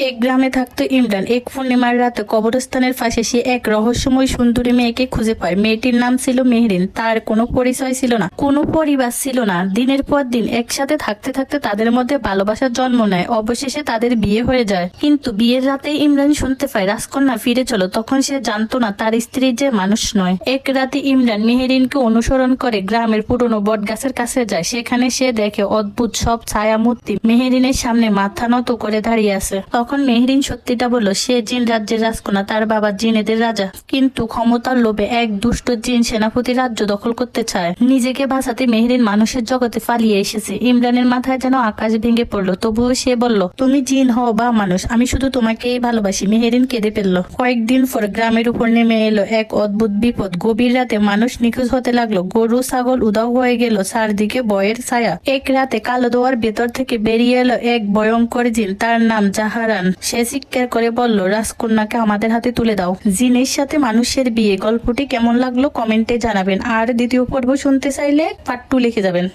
এক গ্রামে থাকতো ইমরান। এক পূর্ণিমার রাতে কবরস্থানের পাশে সে এক রহস্যময় সুন্দরী মেয়েকে খুঁজে পায়। মেয়েটির নাম ছিল মেহরিন। তার কোনো পরিচয় ছিল না, কোনো পরিবার ছিল না। দিনের পর দিন একসাথে থাকতে থাকতে তাদের মধ্যে ভালোবাসার জন্ম নেয়। অবশেষে তাদের বিয়ে হয়ে যায়। কিন্তু বিয়ের রাতে ইমরান শুনতে পায় রাজকন্যা ফিরে চলো। তখন সে জানতো না তার স্ত্রী যে মানুষ নয়। এক রাতে ইমরান মেহরিনকে অনুসরণ করে গ্রামের পুরনো বট গাছের কাছে যায়। সেখানে সে দেখে অদ্ভুত সব ছায়া মূর্তি মেহরিনের সামনে মাথা নত করে দাঁড়িয়ে আছে। তখন মেহরিন সত্যিটা বলল, সে জিন রাজ্যের রাজকন্যা, তার বাবা জিনেদের রাজা। কিন্তু ক্ষমতার লোভে এক দুষ্ট জিন সেনাপতি রাজ্য দখল করতে চায়। নিজেকে বাঁচাতে মেহরিন মানুষের জগতে পালিয়ে এসেছে। ইমরানের মাথায় যেন আকাশ ভেঙে পড়লো। তবুও সে বলল, তুমি জিন হও বা মানুষ, আমি শুধু তোমাকেই ভালোবাসি। মেহরিন কেঁদে ফেলল। কয়েকদিন পর গ্রামের উপর নেমে এলো এক অদ্ভুত বিপদ। গভীর রাতে মানুষ নিখোঁজ হতে লাগলো। গরু ছাগল উধাও হয়ে গেল। চারদিকে ভয়ের ছায়া। এক রাতে কালো দোয়ার ভেতর থেকে বেরিয়ে এলো এক ভয়ঙ্কর জিন। তার নাম জাহারান। সে চিৎকার করে বলল, রাজকন্যাকে আমাদের হাতে তুলে দাও। জিনের সাথে মানুষের বিয়ে। গল্পটি কেমন লাগলো কমেন্টে জানাবেন। আর দ্বিতীয় পর্ব শুনতে চাইলে পার্ট 2 লিখে যাবেন।